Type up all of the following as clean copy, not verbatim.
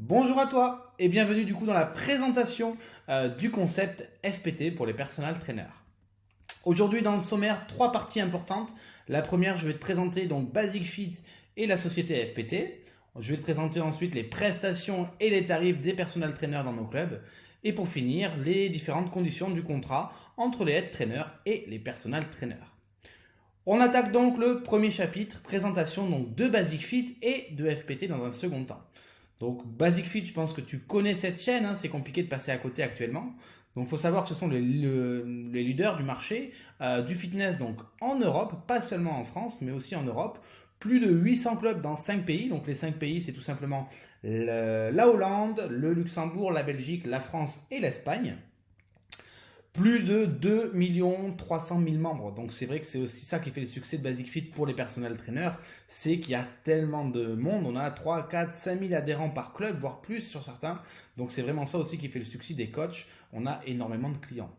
Bonjour à toi et bienvenue du coup dans la présentation du concept FPT pour les personal trainers. Aujourd'hui dans le sommaire, trois parties importantes. La première, je vais te présenter donc Basic Fit et la société FPT. Je vais te présenter ensuite les prestations et les tarifs des personal trainers dans nos clubs. Et pour finir, les différentes conditions du contrat entre les head trainers et les personal trainers. On attaque donc le premier chapitre, présentation donc de Basic Fit et de FPT dans un second temps. Donc Basic Fit, je pense que tu connais cette chaîne, hein, c'est compliqué de passer à côté actuellement. Donc il faut savoir que ce sont les leaders du marché du fitness donc en Europe, pas seulement en France, mais aussi en Europe. Plus de 800 clubs dans 5 pays. Donc les 5 pays, c'est tout simplement la Hollande, le Luxembourg, la Belgique, la France et l'Espagne. Plus de 2 300 000 membres. Donc c'est vrai que c'est aussi ça qui fait le succès de Basic Fit pour les personal trainers, c'est qu'il y a tellement de monde, on a 3, 4, 5 000 adhérents par club, voire plus sur certains. Donc c'est vraiment ça aussi qui fait le succès des coachs, on a énormément de clients.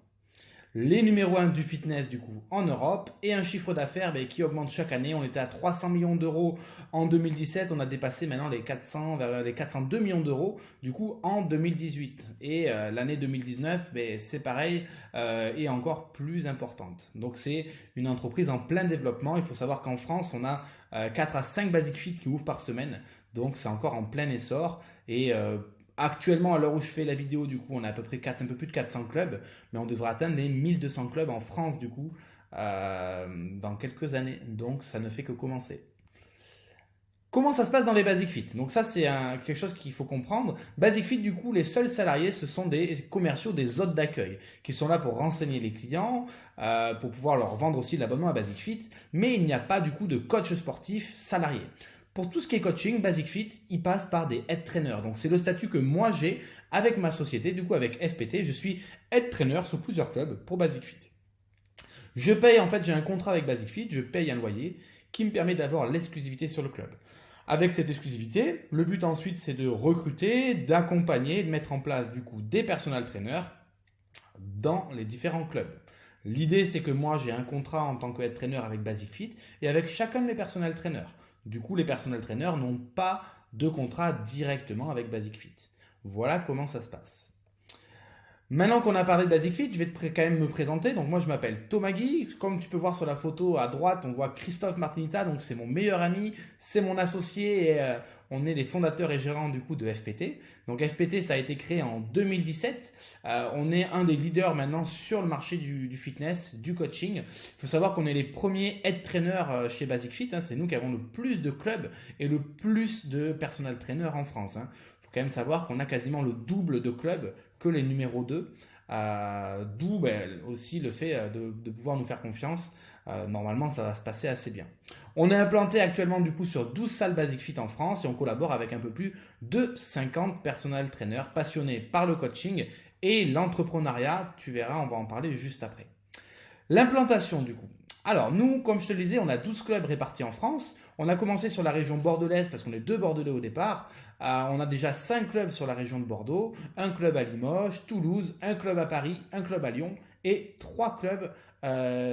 Les numéros 1 du fitness du coup en Europe et un chiffre d'affaires qui augmente chaque année. On était à 300 millions d'euros en 2017, on a dépassé maintenant les 400 vers les 402 millions d'euros du coup en 2018 et l'année 2019 c'est pareil et encore plus importante. Donc c'est une entreprise en plein développement. Il faut savoir qu'en France on a 4 à 5 Basic Fit qui ouvrent par semaine, donc c'est encore en plein essor et actuellement, à l'heure où je fais la vidéo, du coup, on a à peu près un peu plus de 400 clubs, mais on devrait atteindre les 1200 clubs en France, du coup, dans quelques années. Donc, ça ne fait que commencer. Comment ça se passe dans les Basic Fit? Donc ça, c'est quelque chose qu'il faut comprendre. Basic Fit, du coup, les seuls salariés, ce sont des commerciaux, des hôtes d'accueil, qui sont là pour renseigner les clients, pour pouvoir leur vendre aussi l'abonnement à Basic Fit. Mais il n'y a pas, du coup, de coach sportif salarié. Pour tout ce qui est coaching, Basic Fit, il passe par des head trainers. Donc c'est le statut que moi j'ai avec ma société, du coup avec FPT. Je suis head trainer sur plusieurs clubs pour Basic Fit. Je paye, en fait, j'ai un contrat avec Basic Fit, je paye un loyer qui me permet d'avoir l'exclusivité sur le club. Avec cette exclusivité, le but ensuite c'est de recruter, d'accompagner, de mettre en place du coup des personal trainers dans les différents clubs. L'idée c'est que moi j'ai un contrat en tant que head trainer avec Basic Fit et avec chacun de mes personal trainers. Du coup, les personal trainers n'ont pas de contrat directement avec Basic Fit. Voilà comment ça se passe. Maintenant qu'on a parlé de Basic Fit, je vais quand même me présenter. Donc moi je m'appelle Thomas Guy. Comme tu peux voir sur la photo à droite, on voit Christophe Martinita. Donc c'est mon meilleur ami, c'est mon associé et on est les fondateurs et gérants du coup de FPT. Donc FPT ça a été créé en 2017. On est un des leaders maintenant sur le marché du fitness, du coaching. Il faut savoir qu'on est les premiers head trainers chez Basic Fit, hein. C'est nous qui avons le plus de clubs et le plus de personal trainers en France, hein. Quand même savoir qu'on a quasiment le double de clubs que les numéros 2. D'où aussi le fait de pouvoir nous faire confiance. Normalement, ça va se passer assez bien. On est implanté actuellement du coup sur 12 salles Basic Fit en France et on collabore avec un peu plus de 50 personal trainers passionnés par le coaching et l'entrepreneuriat. Tu verras, on va en parler juste après. L'implantation du coup. Alors nous, comme je te le disais, on a 12 clubs répartis en France. On a commencé sur la région bordelaise parce qu'on est deux Bordelais au départ. On a déjà 5 clubs sur la région de Bordeaux, un club à Limoges, Toulouse, un club à Paris, un club à Lyon et 3 clubs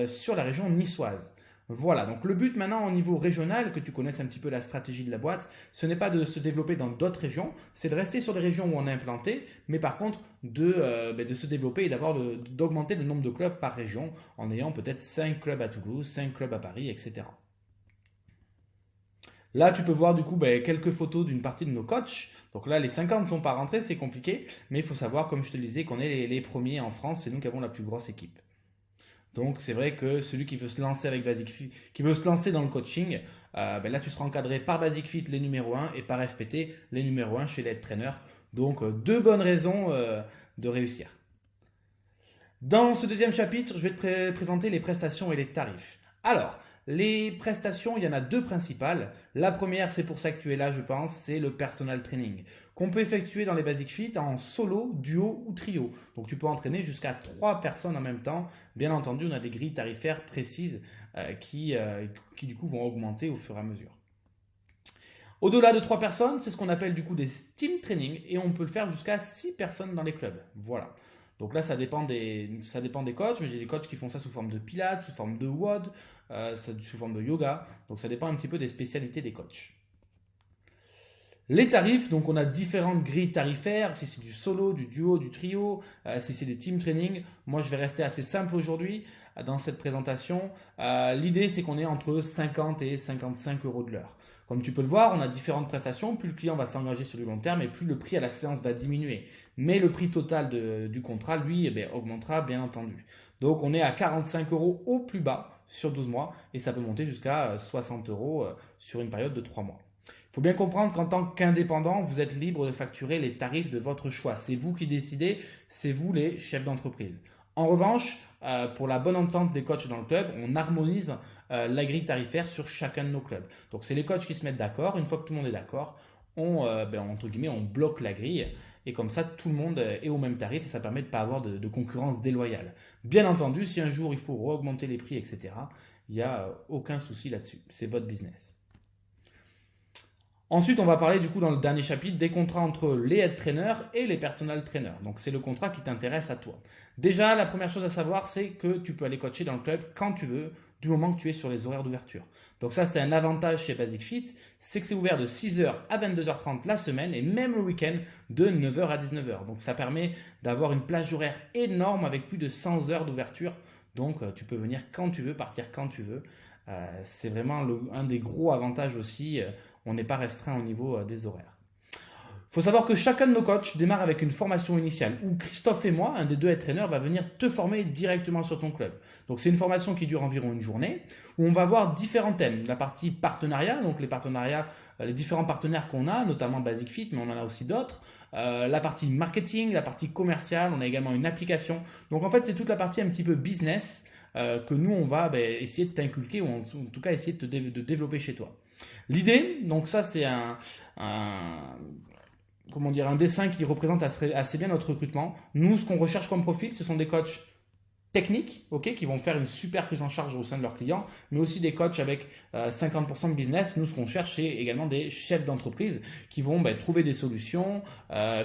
sur la région niçoise. Voilà, donc le but maintenant au niveau régional, que tu connaisses un petit peu la stratégie de la boîte, ce n'est pas de se développer dans d'autres régions, c'est de rester sur les régions où on est implanté, mais par contre de se développer et d'augmenter le nombre de clubs par région en ayant peut-être 5 clubs à Toulouse, 5 clubs à Paris, etc. Là, tu peux voir du coup quelques photos d'une partie de nos coachs. Donc là, les 50 ne sont pas rentrés, c'est compliqué, mais il faut savoir, comme je te le disais, qu'on est les premiers en France, c'est nous qui avons la plus grosse équipe. Donc c'est vrai que celui qui veut se lancer avec Basic Fit, qui veut se lancer dans le coaching, là tu seras encadré par Basic Fit les numéros 1 et par FPT les numéros 1 chez les head trainers. Donc deux bonnes raisons de réussir. Dans ce deuxième chapitre, je vais te présenter les prestations et les tarifs. Alors, les prestations, il y en a deux principales. La première, c'est pour ça que tu es là, je pense, c'est le personal training, qu'on peut effectuer dans les Basic Fit en solo, duo ou trio. Donc tu peux entraîner jusqu'à 3 personnes en même temps. Bien entendu, on a des grilles tarifaires précises qui du coup vont augmenter au fur et à mesure. Au-delà de 3 personnes, c'est ce qu'on appelle du coup des team training et on peut le faire jusqu'à 6 personnes dans les clubs. Voilà. Donc là, ça dépend des coachs, mais j'ai des coachs qui font ça sous forme de pilates, sous forme de WOD, sous forme de yoga. Donc ça dépend un petit peu des spécialités des coachs. Les tarifs, donc on a différentes grilles tarifaires, si c'est du solo, du duo, du trio, si c'est des team training. Moi, je vais rester assez simple aujourd'hui dans cette présentation. L'idée, c'est qu'on est entre 50 et 55 euros de l'heure. Comme tu peux le voir, on a différentes prestations. Plus le client va s'engager sur du long terme et plus le prix à la séance va diminuer. Mais le prix total du contrat, lui, augmentera bien entendu. Donc on est à 45 euros au plus bas sur 12 mois et ça peut monter jusqu'à 60 euros sur une période de 3 mois. Il faut bien comprendre qu'en tant qu'indépendant, vous êtes libre de facturer les tarifs de votre choix. C'est vous qui décidez, c'est vous les chefs d'entreprise. En revanche, pour la bonne entente des coachs dans le club, on harmonise la grille tarifaire sur chacun de nos clubs. Donc c'est les coachs qui se mettent d'accord. Une fois que tout le monde est d'accord, entre guillemets, on bloque la grille. Et comme ça, tout le monde est au même tarif et ça permet de ne pas avoir de concurrence déloyale. Bien entendu, si un jour il faut augmenter les prix, etc., il n'y a aucun souci là-dessus. C'est votre business. Ensuite, on va parler du coup dans le dernier chapitre des contrats entre les head trainers et les personal trainers. Donc, c'est le contrat qui t'intéresse à toi. Déjà, la première chose à savoir, c'est que tu peux aller coacher dans le club quand tu veux, du moment que tu es sur les horaires d'ouverture. Donc ça, c'est un avantage chez Basic Fit, c'est que c'est ouvert de 6h à 22h30 la semaine et même le week-end de 9h à 19h. Donc ça permet d'avoir une plage horaire énorme avec plus de 100 heures d'ouverture. Donc tu peux venir quand tu veux, partir quand tu veux. C'est vraiment un des gros avantages aussi. On n'est pas restreint au niveau des horaires. Il faut savoir que chacun de nos coachs démarre avec une formation initiale où Christophe et moi, un des deux head trainers, va venir te former directement sur ton club. Donc c'est une formation qui dure environ une journée où on va voir différents thèmes. La partie partenariat, donc les partenariats, les différents partenaires qu'on a, notamment Basic Fit, mais on en a aussi d'autres. La partie marketing, la partie commerciale, on a également une application. Donc en fait, c'est toute la partie un petit peu business que nous, on va essayer de t'inculquer ou en tout cas essayer de développer chez toi. L'idée, donc ça c'est un dessin qui représente assez bien notre recrutement. Nous, ce qu'on recherche comme profil, ce sont des coachs techniques, qui vont faire une super prise en charge au sein de leurs clients, mais aussi des coachs avec 50% de business. Nous, ce qu'on cherche, c'est également des chefs d'entreprise qui vont trouver des solutions,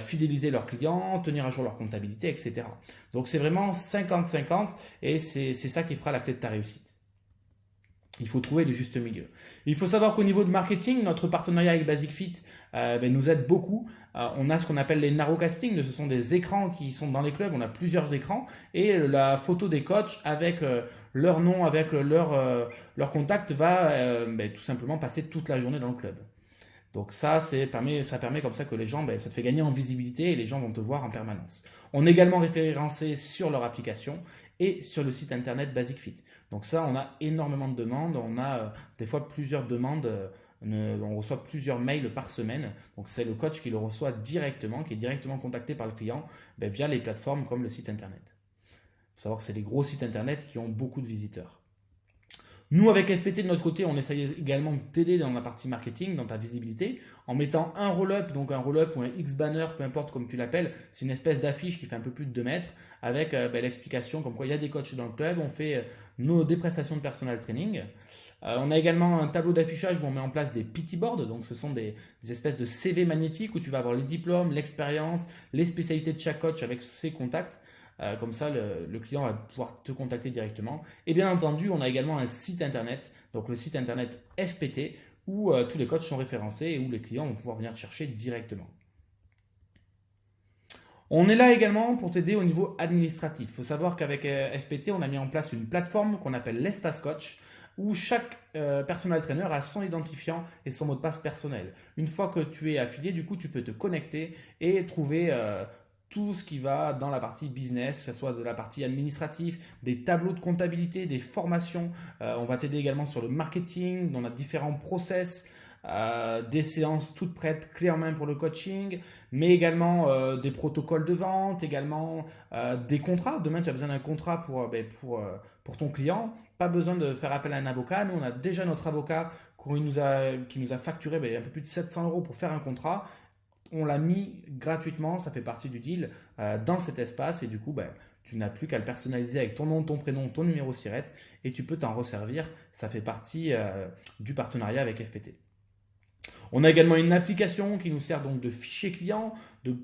fidéliser leurs clients, tenir à jour leur comptabilité, etc. Donc, c'est vraiment 50-50 et c'est ça qui fera la clé de ta réussite. Il faut trouver le juste milieu. Il faut savoir qu'au niveau de marketing, notre partenariat avec Basic Fit nous aide beaucoup. On a ce qu'on appelle les narrowcasting, ce sont des écrans qui sont dans les clubs, on a plusieurs écrans et la photo des coachs avec leur nom, avec leur contact va tout simplement passer toute la journée dans le club. Donc ça permet comme ça que les gens, ça te fait gagner en visibilité et les gens vont te voir en permanence. On est également référencé sur leur application et sur le site internet Basic Fit. Donc ça, on a énormément de demandes, on a des fois plusieurs demandes, on reçoit plusieurs mails par semaine. Donc c'est le coach qui le reçoit directement, qui est directement contacté par le client via les plateformes comme le site internet. Il faut savoir que c'est des gros sites internet qui ont beaucoup de visiteurs. Nous, avec FPT, de notre côté, on essaye également de t'aider dans la partie marketing, dans ta visibilité, en mettant un roll-up, donc un roll-up ou un X-banner, peu importe comme tu l'appelles. C'est une espèce d'affiche qui fait un peu plus de 2 mètres avec l'explication comme quoi il y a des coachs dans le club, on fait des prestations de personal training. On a également un tableau d'affichage où on met en place des PT boards, donc ce sont des espèces de CV magnétiques où tu vas avoir les diplômes, l'expérience, les spécialités de chaque coach avec ses contacts. Comme ça, le client va pouvoir te contacter directement. Et bien entendu, on a également un site internet, donc le site internet FPT, où tous les coachs sont référencés et où les clients vont pouvoir venir te chercher directement. On est là également pour t'aider au niveau administratif. Il faut savoir qu'avec FPT, on a mis en place une plateforme qu'on appelle l'espace coach, où chaque personal trainer a son identifiant et son mot de passe personnel. Une fois que tu es affilié, du coup, tu peux te connecter et trouver tout ce qui va dans la partie business, que ce soit de la partie administrative, des tableaux de comptabilité, des formations. On va t'aider également sur le marketing, on a différents process, des séances toutes prêtes, clés en main pour le coaching, mais également des protocoles de vente, également des contrats. Demain, tu as besoin d'un contrat pour ton client. Pas besoin de faire appel à un avocat. Nous, on a déjà notre avocat qui nous a facturé un peu plus de 700 € pour faire un contrat. On l'a mis gratuitement, ça fait partie du deal dans cet espace et du coup, tu n'as plus qu'à le personnaliser avec ton nom, ton prénom, ton numéro SIRET et tu peux t'en resservir. Ça fait partie du partenariat avec FPT. On a également une application qui nous sert donc de fichier client.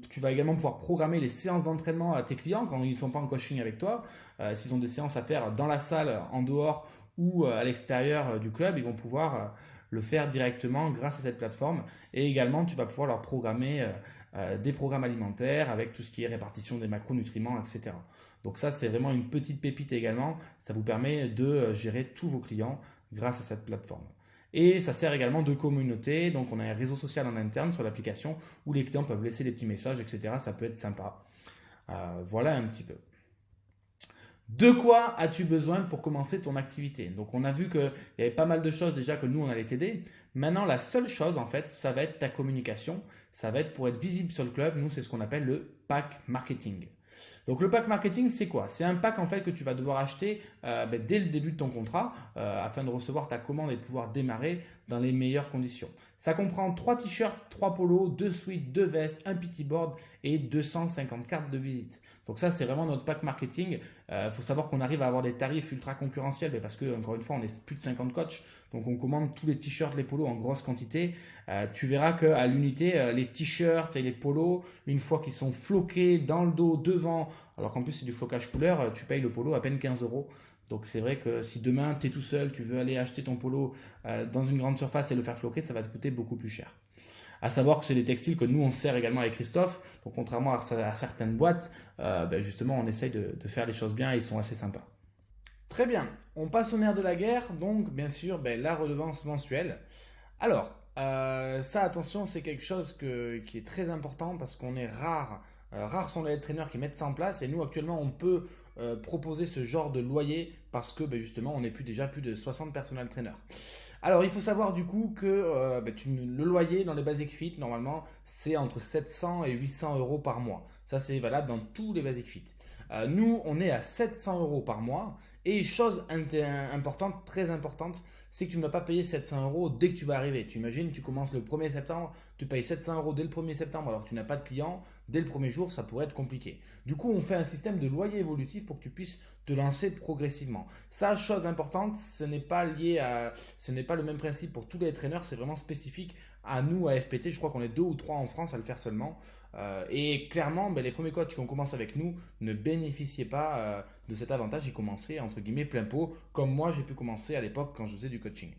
Tu vas également pouvoir programmer les séances d'entraînement à tes clients quand ils ne sont pas en coaching avec toi. S'ils ont des séances à faire dans la salle, en dehors ou à l'extérieur du club, ils vont pouvoir le faire directement grâce à cette plateforme. Et également, tu vas pouvoir leur programmer des programmes alimentaires avec tout ce qui est répartition des macronutriments, etc. Donc ça, c'est vraiment une petite pépite également. Ça vous permet de gérer tous vos clients grâce à cette plateforme. Et ça sert également de communauté. Donc on a un réseau social en interne sur l'application où les clients peuvent laisser des petits messages, etc. Ça peut être sympa. Voilà un petit peu. De quoi as-tu besoin pour commencer ton activité? Donc on a vu qu'il y avait pas mal de choses déjà que nous on allait t'aider. Maintenant la seule chose en fait, ça va être ta communication. Ça va être pour être visible sur le club. Nous c'est ce qu'on appelle le pack marketing. Donc le pack marketing c'est quoi? C'est un pack en fait que tu vas devoir acheter dès le début de ton contrat afin de recevoir ta commande et de pouvoir démarrer dans les meilleures conditions. Ça comprend 3 t-shirts, 3 polos, 2 sweats, 2 vestes, un petit board et 250 cartes de visite. Donc ça, c'est vraiment notre pack marketing. Faut savoir qu'on arrive à avoir des tarifs ultra concurrentiels parce que, encore une fois, on est plus de 50 coachs. Donc on commande tous les t-shirts, les polos en grosse quantité. Tu verras qu'à l'unité, les t-shirts et les polos, une fois qu'ils sont floqués dans le dos, devant, alors qu'en plus c'est du flocage couleur, tu payes le polo à peine 15 euros. Donc c'est vrai que si demain tu es tout seul, tu veux aller acheter ton polo dans une grande surface et le faire floquer, ça va te coûter beaucoup plus cher. À savoir que c'est des textiles que nous on sert également avec Christophe. Donc contrairement à certaines boîtes, justement on essaye de faire les choses bien et ils sont assez sympas. Très bien, on passe au nerf de la guerre, donc bien sûr la redevance mensuelle. Alors, ça attention, c'est quelque chose qui est très important parce qu'on est rare. Rares sont les traîneurs qui mettent ça en place et nous actuellement on peut proposer ce genre de loyer parce que justement on est déjà plus de 60 personal trainers. Alors il faut savoir du coup que le loyer dans les Basic Fit normalement c'est entre 700 et 800 euros par mois. Ça c'est valable dans tous les Basic Fit. Nous on est à 700 euros par mois et chose importante, très importante, c'est que tu ne vas pas payer 700 euros dès que tu vas arriver. Tu imagines, tu commences le 1er septembre, tu payes 700 euros dès le 1er septembre alors que tu n'as pas de clients. Dès le premier jour, ça pourrait être compliqué. Du coup, on fait un système de loyer évolutif pour que tu puisses te lancer progressivement. Ça, chose importante, ce n'est pas le même principe pour tous les traîneurs, c'est vraiment spécifique à nous, à FPT. Je crois qu'on est 2 ou 3 en France à le faire seulement. Et clairement, les premiers coachs qui ont commencé avec nous ne bénéficiaient pas de cet avantage. Ils commençaient entre guillemets plein pot, comme moi j'ai pu commencer à l'époque quand je faisais du coaching.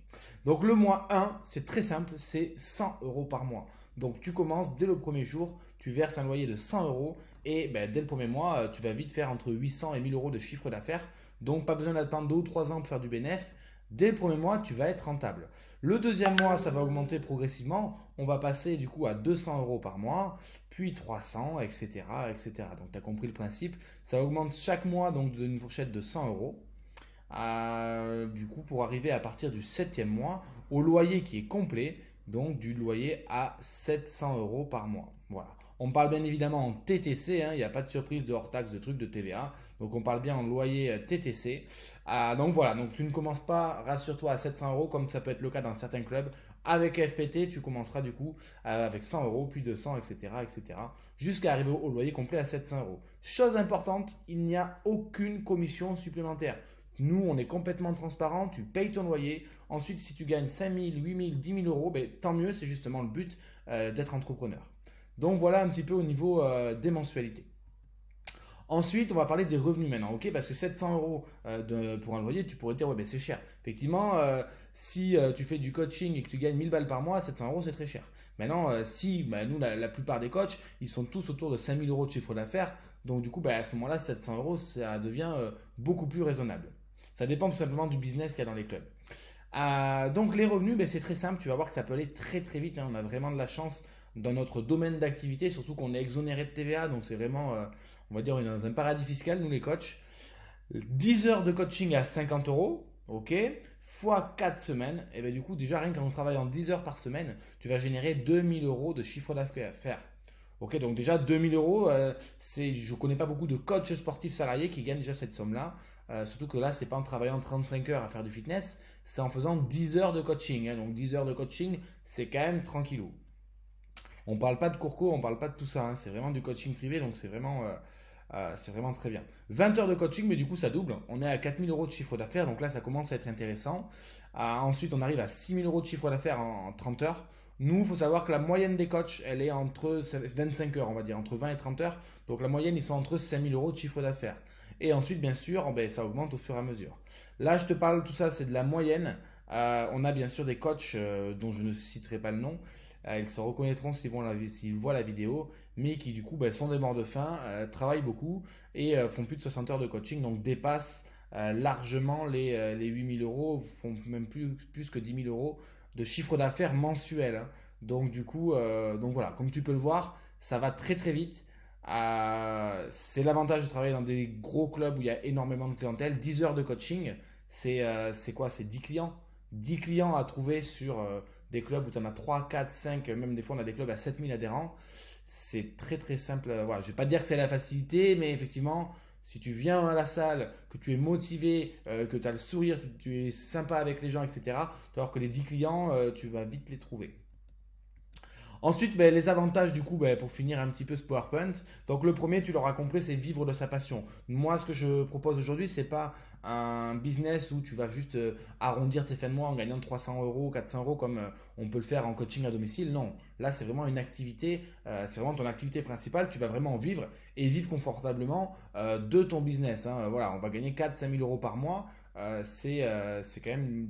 Donc le mois 1, c'est très simple, c'est 100 euros par mois. Donc tu commences dès le premier jour, tu verses un loyer de 100 euros et dès le premier mois, tu vas vite faire entre 800 et 1000 euros de chiffre d'affaires. Donc pas besoin d'attendre 2 ou 3 ans pour faire du bénéfice. Dès le premier mois, tu vas être rentable. Le deuxième mois, ça va augmenter progressivement. On va passer du coup à 200 euros par mois, puis 300, etc. etc. Donc tu as compris le principe. Ça augmente chaque mois donc d'une fourchette de 100 euros. Du coup, pour arriver à partir du 7e mois au loyer qui est complet, donc du loyer à 700 euros par mois. Voilà. On parle bien évidemment en TTC, il n'y a pas de surprise de hors taxe, de trucs de TVA. Donc on parle bien en loyer TTC. Donc voilà, donc tu ne commences pas, rassure-toi, à 700 euros comme ça peut être le cas dans certains clubs. Avec FPT, tu commenceras du coup avec 100 euros, puis 200, etc. etc. jusqu'à arriver au loyer complet à 700 euros. Chose importante, il n'y a aucune commission supplémentaire. Nous, on est complètement transparent, tu payes ton loyer. Ensuite, si tu gagnes 5 000, 8 000, 10 000 euros, tant mieux, c'est justement le but d'être entrepreneur. Donc voilà un petit peu au niveau des mensualités. Ensuite, on va parler des revenus maintenant, ok? Parce que 700 euros pour un loyer, tu pourrais te dire, ouais, c'est cher. Effectivement, si tu fais du coaching et que tu gagnes 1000 balles par mois, 700 euros, c'est très cher. Maintenant, nous, la plupart des coachs, ils sont tous autour de 5000 euros de chiffre d'affaires. Donc, du coup, à ce moment-là, 700 euros, ça devient beaucoup plus raisonnable. Ça dépend tout simplement du business qu'il y a dans les clubs. Donc, les revenus, c'est très simple. Tu vas voir que ça peut aller très, très vite. On a vraiment de la chance dans notre domaine d'activité, surtout qu'on est exonéré de TVA. Donc, c'est vraiment, on va dire, on est dans un paradis fiscal, nous les coachs. 10 heures de coaching à 50 euros, ok, fois 4 semaines. Et du coup, déjà, rien qu'en travaillant 10 heures par semaine, tu vas générer 2000 euros de chiffre d'affaires. Ok, donc déjà 2000 euros, je ne connais pas beaucoup de coachs sportifs salariés qui gagnent déjà cette somme-là. Surtout que là, ce n'est pas en travaillant 35 heures à faire du fitness, c'est en faisant 10 heures de coaching. Donc 10 heures de coaching, c'est quand même tranquillou. On ne parle pas de cours, on ne parle pas de tout ça. C'est vraiment du coaching privé, donc c'est vraiment très bien. 20 heures de coaching, mais du coup, ça double. On est à 4000 euros de chiffre d'affaires, donc là, ça commence à être intéressant. Ensuite, on arrive à 6000 euros de chiffre d'affaires en 30 heures. Nous, il faut savoir que la moyenne des coachs, elle est entre 25 heures, on va dire, entre 20 et 30 heures. Donc la moyenne, ils sont entre 5000 euros de chiffre d'affaires. Et ensuite, bien sûr, ça augmente au fur et à mesure. Là, je te parle, tout ça, c'est de la moyenne. On a bien sûr des coachs dont je ne citerai pas le nom. Ils se reconnaîtront s'ils voient la vidéo, mais qui du coup sont des morts de faim, travaillent beaucoup et font plus de 60 heures de coaching, donc dépassent largement les 8 000 euros, font même plus que 10 000 euros de chiffre d'affaires mensuel, hein. Donc du coup, donc voilà, comme tu peux le voir, ça va très très vite. C'est l'avantage de travailler dans des gros clubs où il y a énormément de clientèle. 10 heures de coaching, c'est quoi? C'est 10 clients. 10 clients à trouver sur des clubs où tu en as 3, 4, 5, même des fois on a des clubs à 7000 adhérents. C'est très très simple. Voilà, je ne vais pas dire que c'est la facilité, mais effectivement, si tu viens à la salle, que tu es motivé, que tu as le sourire, tu es sympa avec les gens, etc., tu vas voir que les 10 clients, tu vas vite les trouver. Ensuite, les avantages du coup, pour finir un petit peu ce PowerPoint. Donc le premier, tu l'auras compris, c'est vivre de sa passion. Moi, ce que je propose aujourd'hui, c'est pas un business où tu vas juste arrondir tes fins de mois en gagnant 300 euros, 400 euros comme on peut le faire en coaching à domicile. Non, là, c'est vraiment une activité, c'est vraiment ton activité principale. Tu vas vraiment en vivre et vivre confortablement de ton business, hein. Voilà, on va gagner 4 000 à 5 000 euros par mois. C'est quand même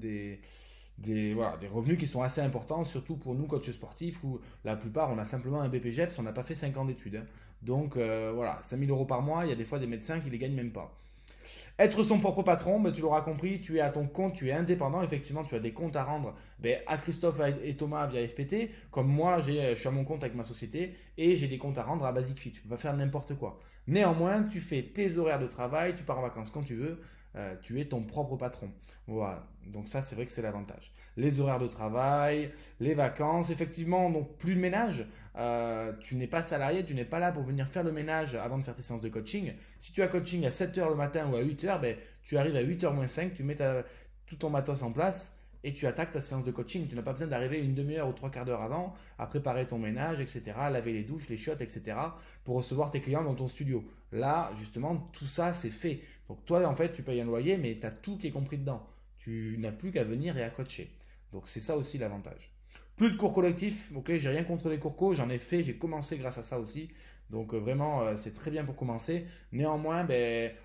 voilà, des revenus qui sont assez importants, surtout pour nous, coachs sportifs, où la plupart, on a simplement un BPGEPS, on n'a pas fait 5 ans d'études, hein. Donc voilà, 5 000 euros par mois, il y a des fois des médecins qui ne les gagnent même pas. Être son propre patron, tu l'auras compris, tu es à ton compte, tu es indépendant. Effectivement, tu as des comptes à rendre à Christophe et Thomas via FPT. Comme moi, je suis à mon compte avec ma société et j'ai des comptes à rendre à Basic Fit. Tu ne peux pas faire n'importe quoi. Néanmoins, tu fais tes horaires de travail, tu pars en vacances quand tu veux. Tu es ton propre patron. Voilà. Donc ça, c'est vrai que c'est l'avantage. Les horaires de travail, les vacances, effectivement, donc plus de ménage. Tu n'es pas salarié, tu n'es pas là pour venir faire le ménage avant de faire tes séances de coaching. Si tu as coaching à 7 heures le matin ou à 8 heures, tu arrives à 8 h moins 5, tu mets tout ton matos en place et tu attaques ta séance de coaching. Tu n'as pas besoin d'arriver une demi-heure ou trois quarts d'heure avant à préparer ton ménage, etc., laver les douches, les chiottes, etc., pour recevoir tes clients dans ton studio. Là, justement, tout ça, c'est fait. Donc toi, en fait, tu payes un loyer, mais tu as tout qui est compris dedans. Tu n'as plus qu'à venir et à coacher. Donc c'est ça aussi l'avantage. Plus de cours collectifs, ok, j'ai rien contre les cours co, j'en ai fait, j'ai commencé grâce à ça aussi. Donc vraiment, c'est très bien pour commencer. Néanmoins,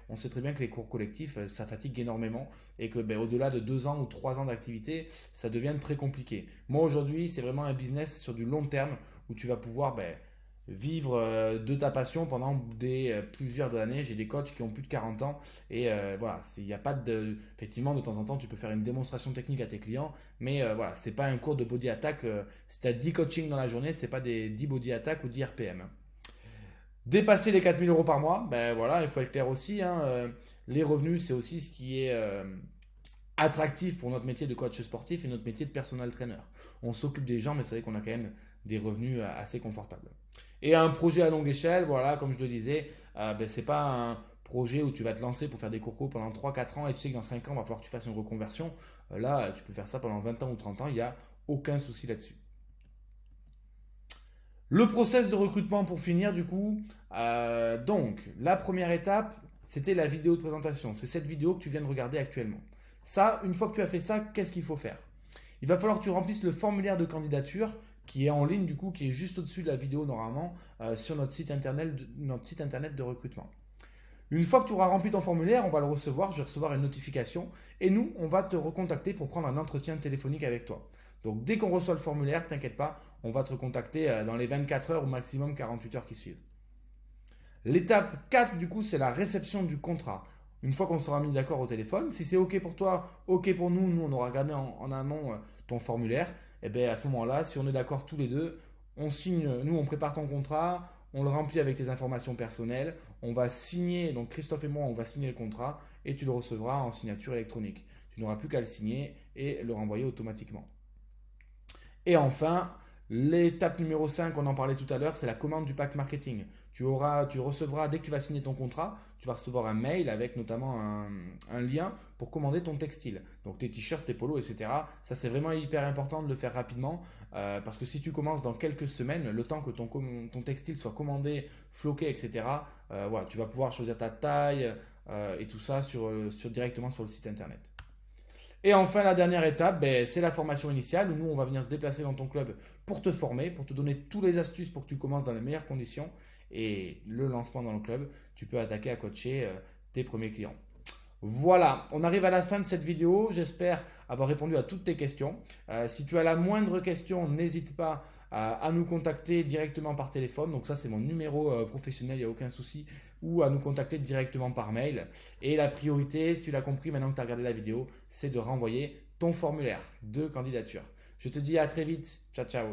on sait très bien que les cours collectifs, ça fatigue énormément et que au-delà de 2 ans ou 3 ans d'activité, ça devient très compliqué. Moi aujourd'hui, c'est vraiment un business sur du long terme où tu vas pouvoir vivre de ta passion pendant plusieurs années. J'ai des coachs qui ont plus de 40 ans et voilà, il n'y a pas de. Effectivement, de temps en temps, tu peux faire une démonstration technique à tes clients, mais voilà, c'est pas un cours de body attack. Si tu as 10 coachings dans la journée, c'est pas des 10 body attack ou 10 RPM. Dépasser les 4 000 euros par mois, voilà, il faut être clair aussi, hein, les revenus, c'est aussi ce qui est attractif pour notre métier de coach sportif et notre métier de personal trainer. On s'occupe des gens, mais c'est vrai qu'on a quand même des revenus assez confortables. Et un projet à longue échelle, voilà, comme je le disais, c'est pas un projet où tu vas te lancer pour faire des cours pendant 3 4 ans et tu sais que dans 5 ans, il va falloir que tu fasses une reconversion. Là, tu peux faire ça pendant 20 ans ou 30 ans, il n'y a aucun souci là-dessus. Le process de recrutement pour finir, du coup, donc la première étape, c'était la vidéo de présentation. C'est cette vidéo que tu viens de regarder actuellement. Ça, une fois que tu as fait ça, qu'est-ce qu'il faut faire? Il va falloir que tu remplisses le formulaire de candidature qui est en ligne, du coup, qui est juste au-dessus de la vidéo normalement sur notre site internet de recrutement. Une fois que tu auras rempli ton formulaire, on va le recevoir, je vais recevoir une notification et nous, on va te recontacter pour prendre un entretien téléphonique avec toi. Donc dès qu'on reçoit le formulaire, t'inquiète pas, on va te recontacter dans les 24 heures ou maximum 48 heures qui suivent. L'étape 4, du coup, c'est la réception du contrat. Une fois qu'on sera mis d'accord au téléphone, si c'est OK pour toi, OK pour nous, nous on aura regardé en amont ton formulaire, et bien à ce moment-là, si on est d'accord tous les deux, on signe, nous on prépare ton contrat, on le remplit avec tes informations personnelles, on va signer, donc Christophe et moi on va signer le contrat et tu le recevras en signature électronique. Tu n'auras plus qu'à le signer et le renvoyer automatiquement. Et enfin, l'étape numéro 5, on en parlait tout à l'heure, c'est la commande du pack marketing. Tu recevras, dès que tu vas signer ton contrat, tu vas recevoir un mail avec notamment un lien pour commander ton textile. Donc tes t-shirts, tes polos, etc. Ça, c'est vraiment hyper important de le faire rapidement parce que si tu commences dans quelques semaines, le temps que ton textile soit commandé, floqué, etc., voilà, tu vas pouvoir choisir ta taille et tout ça directement sur le site internet. Et enfin, la dernière étape, c'est la formation initiale où nous, on va venir se déplacer dans ton club pour te former, pour te donner toutes les astuces pour que tu commences dans les meilleures conditions. Et le lancement dans le club, tu peux attaquer à coacher tes premiers clients. Voilà, on arrive à la fin de cette vidéo. J'espère avoir répondu à toutes tes questions. Si tu as la moindre question, n'hésite pas à nous contacter directement par téléphone. Donc ça, c'est mon numéro professionnel, il n'y a aucun souci. Ou à nous contacter directement par mail. Et la priorité, si tu l'as compris maintenant que tu as regardé la vidéo, c'est de renvoyer ton formulaire de candidature. Je te dis à très vite. Ciao, ciao.